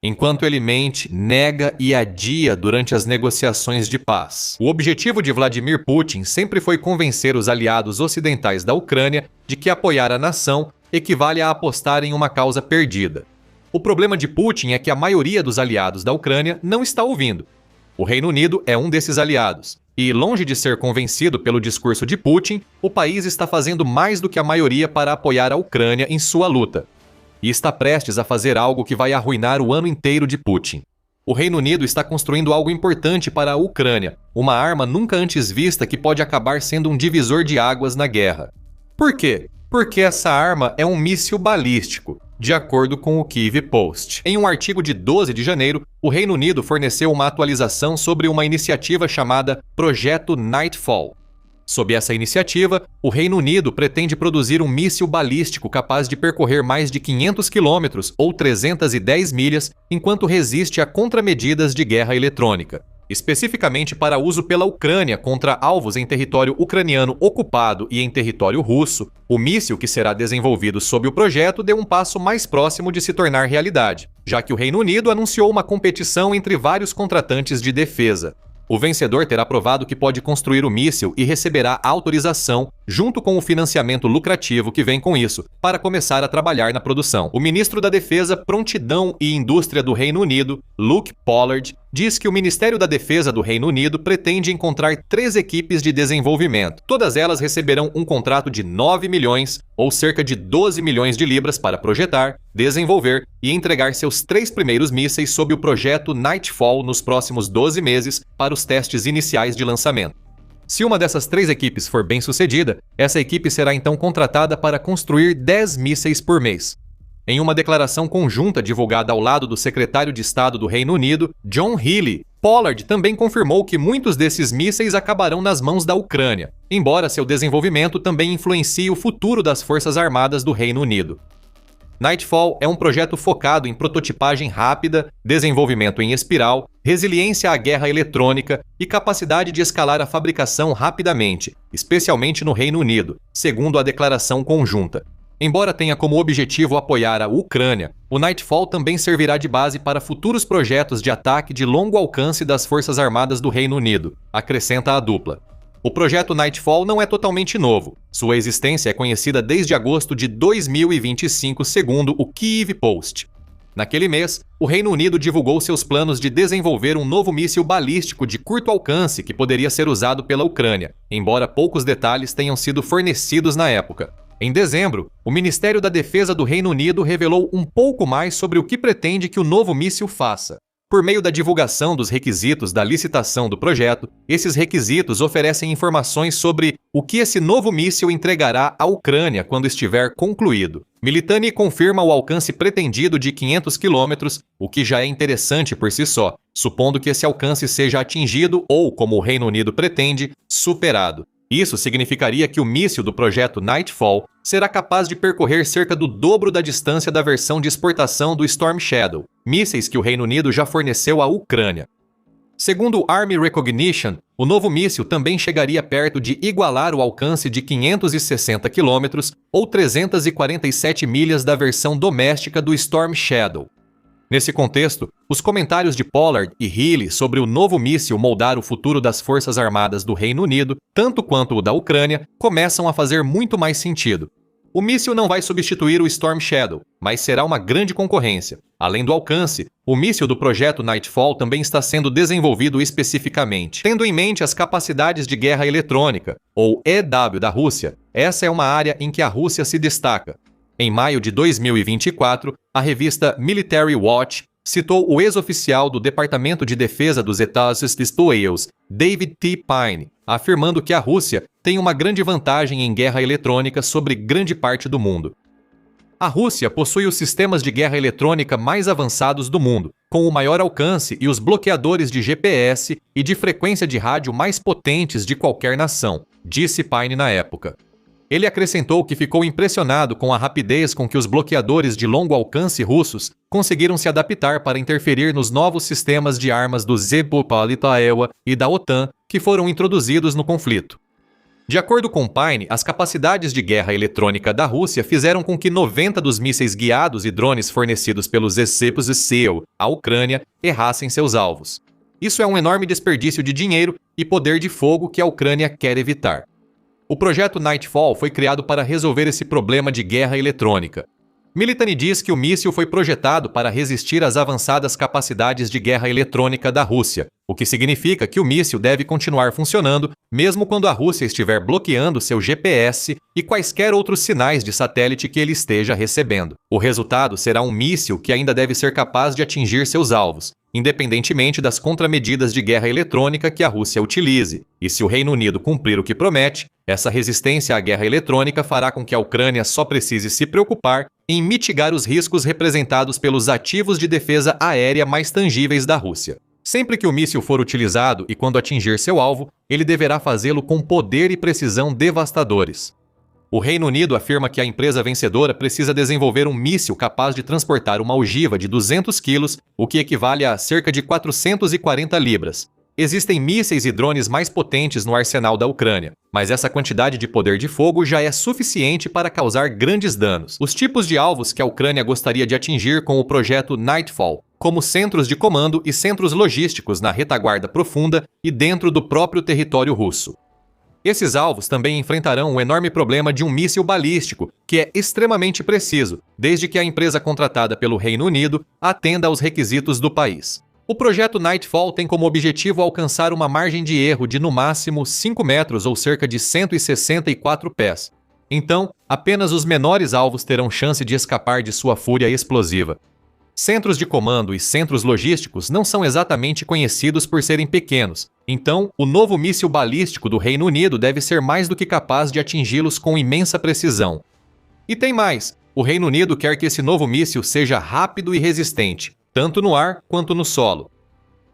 enquanto ele mente, nega e adia durante as negociações de paz. O objetivo de Vladimir Putin sempre foi convencer os aliados ocidentais da Ucrânia de que apoiar a nação equivale a apostar em uma causa perdida. O problema de Putin é que a maioria dos aliados da Ucrânia não está ouvindo. O Reino Unido é um desses aliados. E, longe de ser convencido pelo discurso de Putin, o país está fazendo mais do que a maioria para apoiar a Ucrânia em sua luta. E está prestes a fazer algo que vai arruinar o ano inteiro de Putin. O Reino Unido está construindo algo importante para a Ucrânia, uma arma nunca antes vista que pode acabar sendo um divisor de águas na guerra. Por quê? Porque essa arma é um míssil balístico, de acordo com o Kyiv Post. Em um artigo de 12 de janeiro, o Reino Unido forneceu uma atualização sobre uma iniciativa chamada Projeto Nightfall. Sob essa iniciativa, o Reino Unido pretende produzir um míssil balístico capaz de percorrer mais de 500 quilômetros ou 310 milhas enquanto resiste a contramedidas de guerra eletrônica. Especificamente para uso pela Ucrânia contra alvos em território ucraniano ocupado e em território russo, o míssil que será desenvolvido sob o projeto deu um passo mais próximo de se tornar realidade, já que o Reino Unido anunciou uma competição entre vários contratantes de defesa. O vencedor terá provado que pode construir o míssil e receberá autorização, junto com o financiamento lucrativo que vem com isso, para começar a trabalhar na produção. O ministro da Defesa, Prontidão e Indústria do Reino Unido, Luke Pollard, diz que o Ministério da Defesa do Reino Unido pretende encontrar 3 equipes de desenvolvimento. Todas elas receberão um contrato de 9 milhões, ou cerca de 12 milhões de libras para projetar, desenvolver e entregar seus 3 primeiros mísseis sob o projeto Nightfall nos próximos 12 meses para os testes iniciais de lançamento. Se uma dessas 3 equipes for bem-sucedida, essa equipe será então contratada para construir 10 mísseis por mês. Em uma declaração conjunta divulgada ao lado do secretário de Estado do Reino Unido, John Healey, Pollard também confirmou que muitos desses mísseis acabarão nas mãos da Ucrânia, embora seu desenvolvimento também influencie o futuro das Forças Armadas do Reino Unido. Nightfall é um projeto focado em prototipagem rápida, desenvolvimento em espiral, resiliência à guerra eletrônica e capacidade de escalar a fabricação rapidamente, especialmente no Reino Unido, segundo a declaração conjunta. Embora tenha como objetivo apoiar a Ucrânia, o Nightfall também servirá de base para futuros projetos de ataque de longo alcance das Forças Armadas do Reino Unido, acrescenta a dupla. O projeto Nightfall não é totalmente novo. Sua existência é conhecida desde agosto de 2025, segundo o Kyiv Post. Naquele mês, o Reino Unido divulgou seus planos de desenvolver um novo míssil balístico de curto alcance que poderia ser usado pela Ucrânia, embora poucos detalhes tenham sido fornecidos na época. Em dezembro, o Ministério da Defesa do Reino Unido revelou um pouco mais sobre o que pretende que o novo míssil faça. Por meio da divulgação dos requisitos da licitação do projeto, esses requisitos oferecem informações sobre o que esse novo míssil entregará à Ucrânia quando estiver concluído. Militani confirma o alcance pretendido de 500 quilômetros, o que já é interessante por si só, supondo que esse alcance seja atingido ou, como o Reino Unido pretende, superado. Isso significaria que o míssil do projeto Nightfall será capaz de percorrer cerca do dobro da distância da versão de exportação do Storm Shadow, mísseis que o Reino Unido já forneceu à Ucrânia. Segundo o Army Recognition, o novo míssil também chegaria perto de igualar o alcance de 560 km ou 347 milhas da versão doméstica do Storm Shadow. Nesse contexto, os comentários de Pollard e Healey sobre o novo míssil moldar o futuro das Forças Armadas do Reino Unido, tanto quanto o da Ucrânia, começam a fazer muito mais sentido. O míssil não vai substituir o Storm Shadow, mas será uma grande concorrência. Além do alcance, o míssil do projeto Nightfall também está sendo desenvolvido especificamente. Tendo em mente as capacidades de guerra eletrônica, ou EW da Rússia, essa é uma área em que a Rússia se destaca. Em maio de 2024, a revista Military Watch citou o ex-oficial do Departamento de Defesa dos Estados Unidos, David T. Pine, afirmando que a Rússia tem uma grande vantagem em guerra eletrônica sobre grande parte do mundo. A Rússia possui os sistemas de guerra eletrônica mais avançados do mundo, com o maior alcance e os bloqueadores de GPS e de frequência de rádio mais potentes de qualquer nação, disse Pine na época. Ele acrescentou que ficou impressionado com a rapidez com que os bloqueadores de longo alcance russos conseguiram se adaptar para interferir nos novos sistemas de armas do Zebopalitaewa e da OTAN que foram introduzidos no conflito. De acordo com Payne, as capacidades de guerra eletrônica da Rússia fizeram com que 90 dos mísseis guiados e drones fornecidos pelos ZSEAL à Ucrânia errassem seus alvos. Isso é um enorme desperdício de dinheiro e poder de fogo que a Ucrânia quer evitar. O projeto Nightfall foi criado para resolver esse problema de guerra eletrônica. Militany diz que o míssil foi projetado para resistir às avançadas capacidades de guerra eletrônica da Rússia, o que significa que o míssil deve continuar funcionando mesmo quando a Rússia estiver bloqueando seu GPS e quaisquer outros sinais de satélite que ele esteja recebendo. O resultado será um míssil que ainda deve ser capaz de atingir seus alvos, independentemente das contramedidas de guerra eletrônica que a Rússia utilize. E se o Reino Unido cumprir o que promete, essa resistência à guerra eletrônica fará com que a Ucrânia só precise se preocupar em mitigar os riscos representados pelos ativos de defesa aérea mais tangíveis da Rússia. Sempre que o míssil for utilizado e quando atingir seu alvo, ele deverá fazê-lo com poder e precisão devastadores. O Reino Unido afirma que a empresa vencedora precisa desenvolver um míssil capaz de transportar uma ogiva de 200 quilos, o que equivale a cerca de 440 libras. Existem mísseis e drones mais potentes no arsenal da Ucrânia, mas essa quantidade de poder de fogo já é suficiente para causar grandes danos. Os tipos de alvos que a Ucrânia gostaria de atingir com o projeto Nightfall, como centros de comando e centros logísticos na retaguarda profunda e dentro do próprio território russo. Esses alvos também enfrentarão o enorme problema de um míssil balístico, que é extremamente preciso, desde que a empresa contratada pelo Reino Unido atenda aos requisitos do país. O projeto Nightfall tem como objetivo alcançar uma margem de erro de no máximo 5 metros ou cerca de 164 pés. Então, apenas os menores alvos terão chance de escapar de sua fúria explosiva. Centros de comando e centros logísticos não são exatamente conhecidos por serem pequenos, então o novo míssil balístico do Reino Unido deve ser mais do que capaz de atingi-los com imensa precisão. E tem mais, o Reino Unido quer que esse novo míssil seja rápido e resistente, tanto no ar quanto no solo.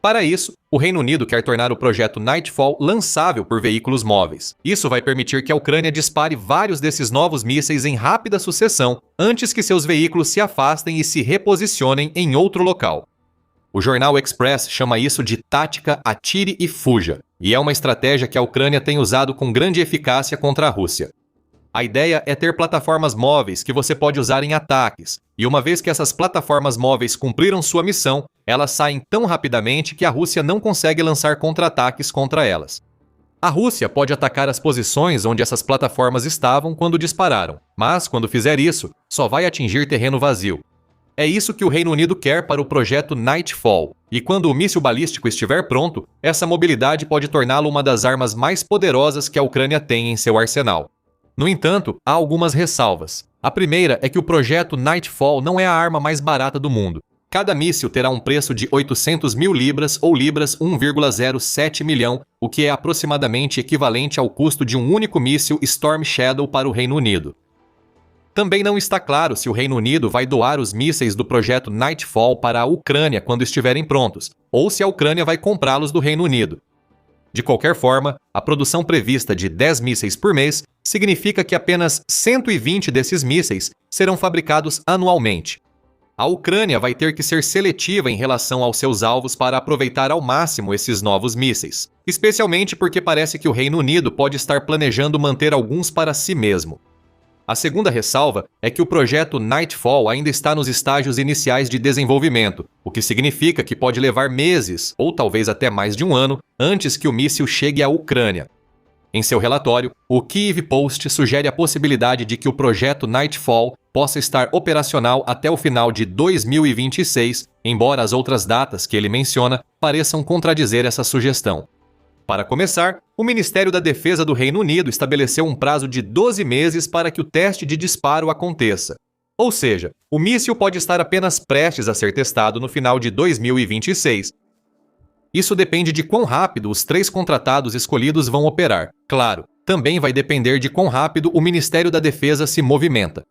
Para isso, o Reino Unido quer tornar o projeto Nightfall lançável por veículos móveis. Isso vai permitir que a Ucrânia dispare vários desses novos mísseis em rápida sucessão, antes que seus veículos se afastem e se reposicionem em outro local. O jornal Express chama isso de tática atire e fuja, e é uma estratégia que a Ucrânia tem usado com grande eficácia contra a Rússia. A ideia é ter plataformas móveis que você pode usar em ataques, e uma vez que essas plataformas móveis cumpriram sua missão, elas saem tão rapidamente que a Rússia não consegue lançar contra-ataques contra elas. A Rússia pode atacar as posições onde essas plataformas estavam quando dispararam, mas quando fizer isso, só vai atingir terreno vazio. É isso que o Reino Unido quer para o projeto Nightfall, e quando o míssil balístico estiver pronto, essa mobilidade pode torná-lo uma das armas mais poderosas que a Ucrânia tem em seu arsenal. No entanto, há algumas ressalvas. A primeira é que o projeto Nightfall não é a arma mais barata do mundo. Cada míssil terá um preço de 800 mil libras ou libras 1,07 milhão, o que é aproximadamente equivalente ao custo de um único míssil Storm Shadow para o Reino Unido. Também não está claro se o Reino Unido vai doar os mísseis do projeto Nightfall para a Ucrânia quando estiverem prontos, ou se a Ucrânia vai comprá-los do Reino Unido. De qualquer forma, a produção prevista de 10 mísseis por mês significa que apenas 120 desses mísseis serão fabricados anualmente. A Ucrânia vai ter que ser seletiva em relação aos seus alvos para aproveitar ao máximo esses novos mísseis, especialmente porque parece que o Reino Unido pode estar planejando manter alguns para si mesmo. A segunda ressalva é que o projeto Nightfall ainda está nos estágios iniciais de desenvolvimento, o que significa que pode levar meses, ou talvez até mais de um ano, antes que o míssil chegue à Ucrânia. Em seu relatório, o Kyiv Post sugere a possibilidade de que o projeto Nightfall possa estar operacional até o final de 2026, embora as outras datas que ele menciona pareçam contradizer essa sugestão. Para começar, o Ministério da Defesa do Reino Unido estabeleceu um prazo de 12 meses para que o teste de disparo aconteça. Ou seja, o míssil pode estar apenas prestes a ser testado no final de 2026. Isso depende de quão rápido os 3 contratados escolhidos vão operar. Claro, também vai depender de quão rápido o Ministério da Defesa se movimenta.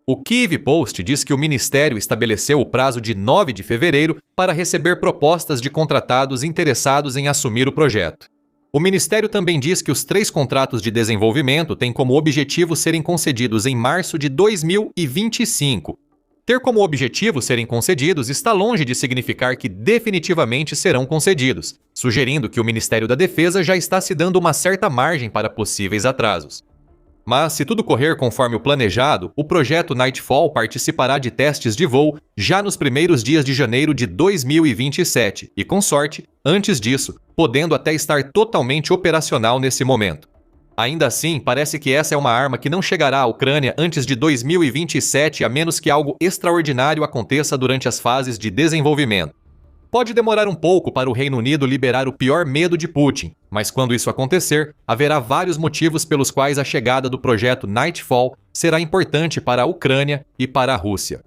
O Kyiv Post diz que o Ministério estabeleceu o prazo de 9 de fevereiro para receber propostas de contratados interessados em assumir o projeto. O Ministério também diz que os 3 contratos de desenvolvimento têm como objetivo serem concedidos em março de 2025. Ter como objetivo serem concedidos está longe de significar que definitivamente serão concedidos, sugerindo que o Ministério da Defesa já está se dando uma certa margem para possíveis atrasos. Mas, se tudo correr conforme o planejado, o projeto Nightfall participará de testes de voo já nos primeiros dias de janeiro de 2027 e, com sorte, antes disso, podendo até estar totalmente operacional nesse momento. Ainda assim, parece que essa é uma arma que não chegará à Ucrânia antes de 2027, a menos que algo extraordinário aconteça durante as fases de desenvolvimento. Pode demorar um pouco para o Reino Unido liberar o pior medo de Putin, mas quando isso acontecer, haverá vários motivos pelos quais a chegada do projeto Nightfall será importante para a Ucrânia e para a Rússia.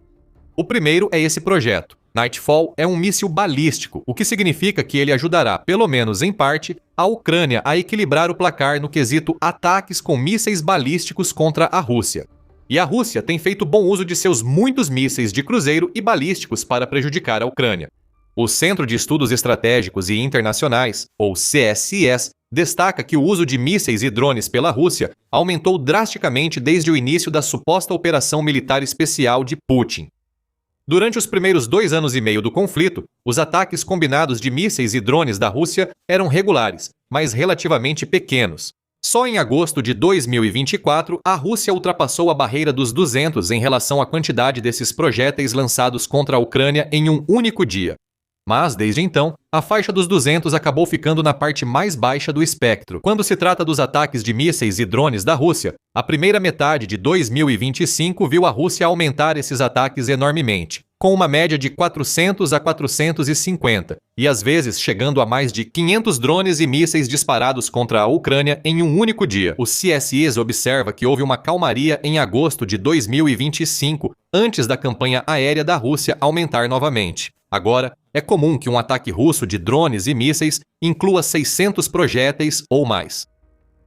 O primeiro é esse projeto. Nightfall é um míssil balístico, o que significa que ele ajudará, pelo menos em parte, a Ucrânia a equilibrar o placar no quesito ataques com mísseis balísticos contra a Rússia. E a Rússia tem feito bom uso de seus muitos mísseis de cruzeiro e balísticos para prejudicar a Ucrânia. O Centro de Estudos Estratégicos e Internacionais, ou CSIS, destaca que o uso de mísseis e drones pela Rússia aumentou drasticamente desde o início da suposta operação militar especial de Putin. Durante os primeiros 2 anos e meio do conflito, os ataques combinados de mísseis e drones da Rússia eram regulares, mas relativamente pequenos. Só em agosto de 2024, a Rússia ultrapassou a barreira dos 200 em relação à quantidade desses projéteis lançados contra a Ucrânia em um único dia. Mas, desde então, a faixa dos 200 acabou ficando na parte mais baixa do espectro. Quando se trata dos ataques de mísseis e drones da Rússia, a primeira metade de 2025 viu a Rússia aumentar esses ataques enormemente, com uma média de 400 a 450, e às vezes chegando a mais de 500 drones e mísseis disparados contra a Ucrânia em um único dia. O CSIS observa que houve uma calmaria em agosto de 2025, antes da campanha aérea da Rússia aumentar novamente. Agora, é comum que um ataque russo de drones e mísseis inclua 600 projéteis ou mais.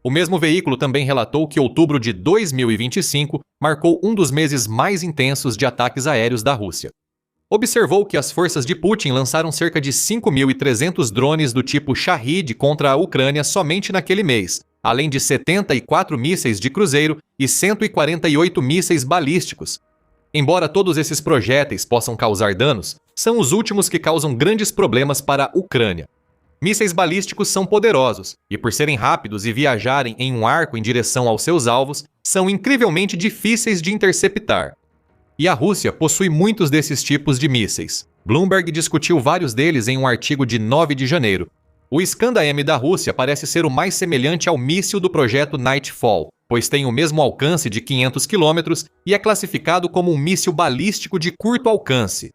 O mesmo veículo também relatou que outubro de 2025 marcou um dos meses mais intensos de ataques aéreos da Rússia. Observou que as forças de Putin lançaram cerca de 5.300 drones do tipo Shahid contra a Ucrânia somente naquele mês, além de 74 mísseis de cruzeiro e 148 mísseis balísticos. Embora todos esses projéteis possam causar danos, são os últimos que causam grandes problemas para a Ucrânia. Mísseis balísticos são poderosos e, por serem rápidos e viajarem em um arco em direção aos seus alvos, são incrivelmente difíceis de interceptar. E a Rússia possui muitos desses tipos de mísseis. Bloomberg discutiu vários deles em um artigo de 9 de janeiro. O Iskander-M da Rússia parece ser o mais semelhante ao míssil do projeto Nightfall, pois tem o mesmo alcance de 500 km e é classificado como um míssil balístico de curto alcance.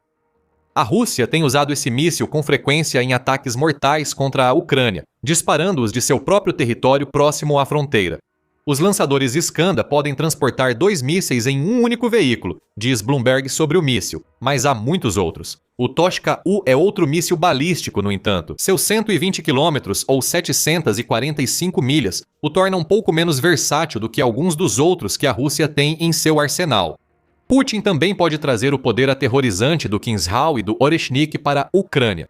A Rússia tem usado esse míssil com frequência em ataques mortais contra a Ucrânia, disparando-os de seu próprio território próximo à fronteira. Os lançadores Iskander podem transportar 2 mísseis em um único veículo, diz Bloomberg sobre o míssil, mas há muitos outros. O Toshka-U é outro míssil balístico, no entanto. Seus 120 km ou 745 milhas o tornam um pouco menos versátil do que alguns dos outros que a Rússia tem em seu arsenal. Putin também pode trazer o poder aterrorizante do Kinzhal e do Oreshnik para a Ucrânia.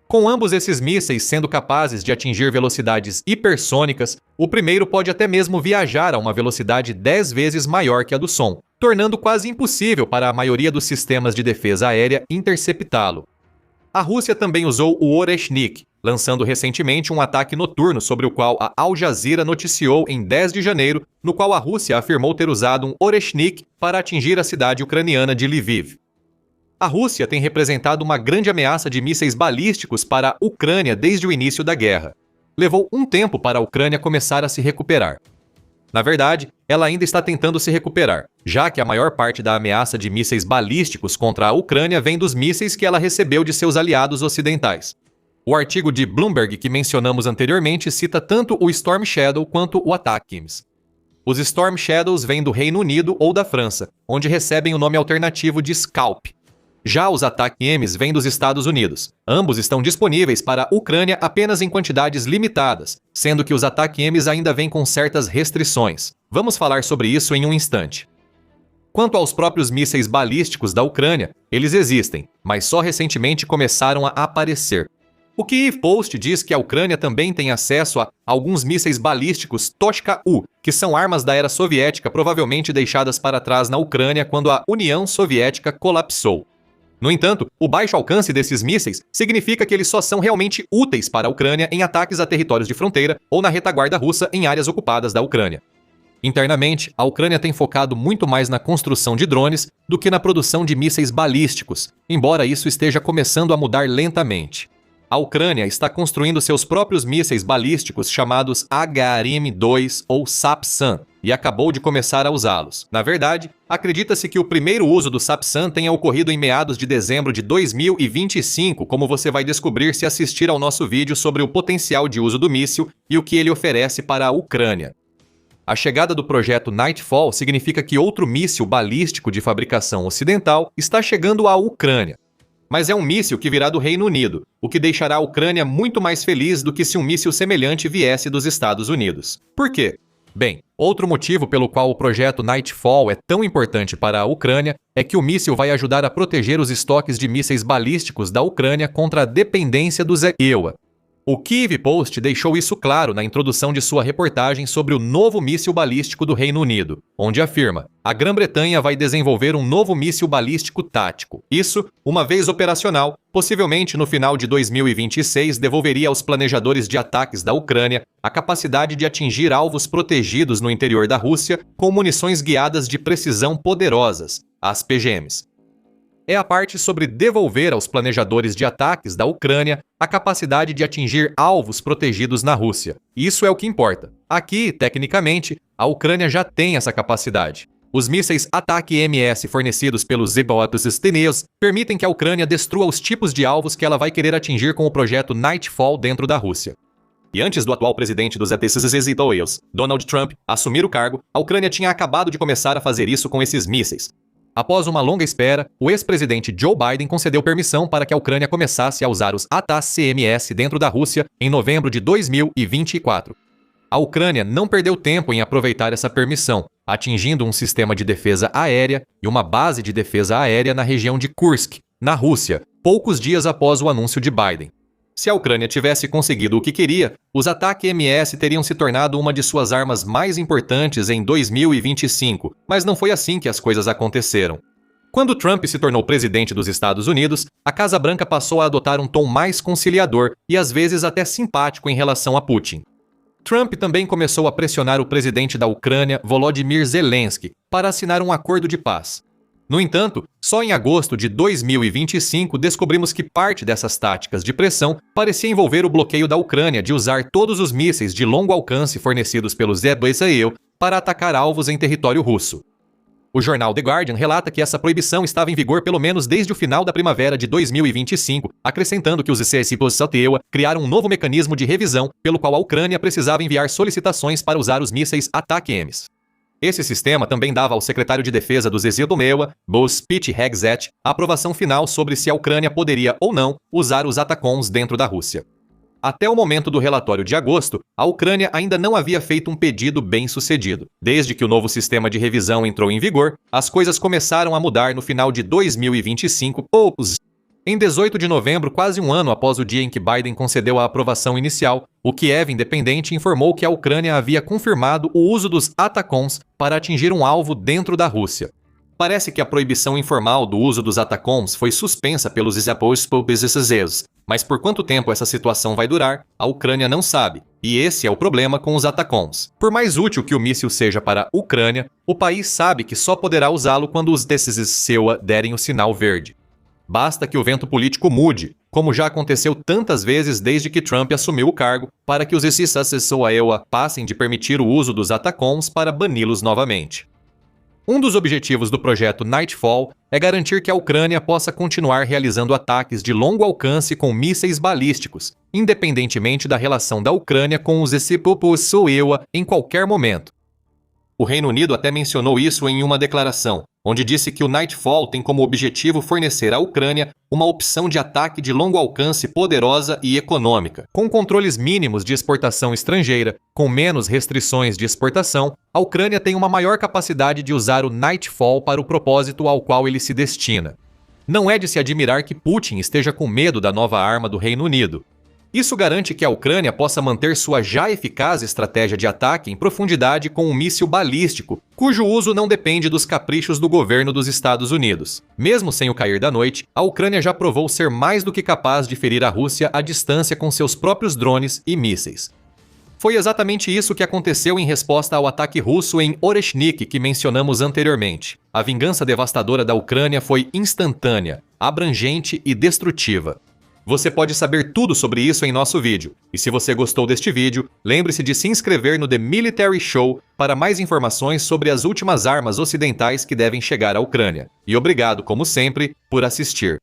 Com ambos esses mísseis sendo capazes de atingir velocidades hipersônicas, o primeiro pode até mesmo viajar a uma velocidade 10 vezes maior que a do som, tornando quase impossível para a maioria dos sistemas de defesa aérea interceptá-lo. A Rússia também usou o Oreshnik, lançando recentemente um ataque noturno sobre o qual a Al Jazeera noticiou em 10 de janeiro, no qual a Rússia afirmou ter usado um Oreshnik para atingir a cidade ucraniana de Lviv. A Rússia tem representado uma grande ameaça de mísseis balísticos para a Ucrânia desde o início da guerra. Levou um tempo para a Ucrânia começar a se recuperar. Na verdade, ela ainda está tentando se recuperar, já que a maior parte da ameaça de mísseis balísticos contra a Ucrânia vem dos mísseis que ela recebeu de seus aliados ocidentais. O artigo de Bloomberg que mencionamos anteriormente cita tanto o Storm Shadow quanto o ATACMS. Os Storm Shadows vêm do Reino Unido ou da França, onde recebem o nome alternativo de Scalp. Já os ATACMS vêm dos Estados Unidos. Ambos estão disponíveis para a Ucrânia apenas em quantidades limitadas, sendo que os ATACMS ainda vêm com certas restrições. Vamos falar sobre isso em um instante. Quanto aos próprios mísseis balísticos da Ucrânia, eles existem, mas só recentemente começaram a aparecer. O Kyiv Post diz que a Ucrânia também tem acesso a alguns mísseis balísticos Tochka-U, que são armas da era soviética provavelmente deixadas para trás na Ucrânia quando a União Soviética colapsou. No entanto, o baixo alcance desses mísseis significa que eles só são realmente úteis para a Ucrânia em ataques a territórios de fronteira ou na retaguarda russa em áreas ocupadas da Ucrânia. Internamente, a Ucrânia tem focado muito mais na construção de drones do que na produção de mísseis balísticos, embora isso esteja começando a mudar lentamente. A Ucrânia está construindo seus próprios mísseis balísticos chamados HRM-2 ou SAP-SAM e acabou de começar a usá-los. Na verdade, acredita-se que o primeiro uso do SAP-SAM tenha ocorrido em meados de dezembro de 2025, como você vai descobrir se assistir ao nosso vídeo sobre o potencial de uso do míssil e o que ele oferece para a Ucrânia. A chegada do projeto Nightfall significa que outro míssil balístico de fabricação ocidental está chegando à Ucrânia. Mas é um míssil que virá do Reino Unido, o que deixará a Ucrânia muito mais feliz do que se um míssil semelhante viesse dos Estados Unidos. Por quê? Bem, outro motivo pelo qual o projeto Nightfall é tão importante para a Ucrânia é que o míssil vai ajudar a proteger os estoques de mísseis balísticos da Ucrânia contra a dependência do EUA. O Kyiv Post deixou isso claro na introdução de sua reportagem sobre o novo míssil balístico do Reino Unido, onde afirma: a Grã-Bretanha vai desenvolver um novo míssil balístico tático. Isso, uma vez operacional, possivelmente no final de 2026, devolveria aos planejadores de ataques da Ucrânia a capacidade de atingir alvos protegidos no interior da Rússia com munições guiadas de precisão poderosas, as PGMs. É a parte sobre devolver aos planejadores de ataques da Ucrânia a capacidade de atingir alvos protegidos na Rússia. Isso é o que importa. Aqui, tecnicamente, a Ucrânia já tem essa capacidade. Os mísseis Ataque-MS fornecidos pelos Zeboatos permitem que a Ucrânia destrua os tipos de alvos que ela vai querer atingir com o projeto Nightfall dentro da Rússia. E antes do atual presidente dos Estados, Donald Trump, assumir o cargo, a Ucrânia tinha acabado de começar a fazer isso com esses mísseis. Após uma longa espera, o ex-presidente Joe Biden concedeu permissão para que a Ucrânia começasse a usar os ATACMS dentro da Rússia em novembro de 2024. A Ucrânia não perdeu tempo em aproveitar essa permissão, atingindo um sistema de defesa aérea e uma base de defesa aérea na região de Kursk, na Rússia, poucos dias após o anúncio de Biden. Se a Ucrânia tivesse conseguido o que queria, os Ataque-MS teriam se tornado uma de suas armas mais importantes em 2025, mas não foi assim que as coisas aconteceram. Quando Trump se tornou presidente dos Estados Unidos, a Casa Branca passou a adotar um tom mais conciliador e às vezes até simpático em relação a Putin. Trump também começou a pressionar o presidente da Ucrânia, Volodymyr Zelensky, para assinar um acordo de paz. No entanto, só em agosto de 2025 descobrimos que parte dessas táticas de pressão parecia envolver o bloqueio da Ucrânia de usar todos os mísseis de longo alcance fornecidos pelo Zeboatos para atacar alvos em território russo. O jornal The Guardian relata que essa proibição estava em vigor pelo menos desde o final da primavera de 2025, acrescentando que os Estados criaram um novo mecanismo de revisão pelo qual a Ucrânia precisava enviar solicitações para usar os mísseis Ataque-MS. Esse sistema também dava ao secretário de defesa dos Estados Unidos, Boris Hegseth, a aprovação final sobre se a Ucrânia poderia ou não usar os ATACMS dentro da Rússia. Até o momento do relatório de agosto, a Ucrânia ainda não havia feito um pedido bem-sucedido. Desde que o novo sistema de revisão entrou em vigor, as coisas começaram a mudar no final de 2025. Em 18 de novembro, quase um ano após o dia em que Biden concedeu a aprovação inicial, o Kiev Independente informou que a Ucrânia havia confirmado o uso dos ATACMS para atingir um alvo dentro da Rússia. Parece que a proibição informal do uso dos ATACMS foi suspensa pelos Estados, mas por quanto tempo essa situação vai durar, a Ucrânia não sabe, e esse é o problema com os ATACMS. Por mais útil que o míssil seja para a Ucrânia, o país sabe que só poderá usá-lo quando os EUA derem o sinal verde. Basta que o vento político mude, como já aconteceu tantas vezes desde que Trump assumiu o cargo, para que os EUA passem de permitir o uso dos ATACMS para bani-los novamente. Um dos objetivos do projeto Nightfall é garantir que a Ucrânia possa continuar realizando ataques de longo alcance com mísseis balísticos, independentemente da relação da Ucrânia com os EUA em qualquer momento. O Reino Unido até mencionou isso em uma declaração, onde disse que o Nightfall tem como objetivo fornecer à Ucrânia uma opção de ataque de longo alcance poderosa e econômica. Com controles mínimos de exportação estrangeira, com menos restrições de exportação, a Ucrânia tem uma maior capacidade de usar o Nightfall para o propósito ao qual ele se destina. Não é de se admirar que Putin esteja com medo da nova arma do Reino Unido. Isso garante que a Ucrânia possa manter sua já eficaz estratégia de ataque em profundidade com um míssil balístico, cujo uso não depende dos caprichos do governo dos Estados Unidos. Mesmo sem o cair da noite, a Ucrânia já provou ser mais do que capaz de ferir a Rússia à distância com seus próprios drones e mísseis. Foi exatamente isso que aconteceu em resposta ao ataque russo em Oreshnik que mencionamos anteriormente. A vingança devastadora da Ucrânia foi instantânea, abrangente e destrutiva. Você pode saber tudo sobre isso em nosso vídeo. E se você gostou deste vídeo, lembre-se de se inscrever no The Military Show para mais informações sobre as últimas armas ocidentais que devem chegar à Ucrânia. E obrigado, como sempre, por assistir.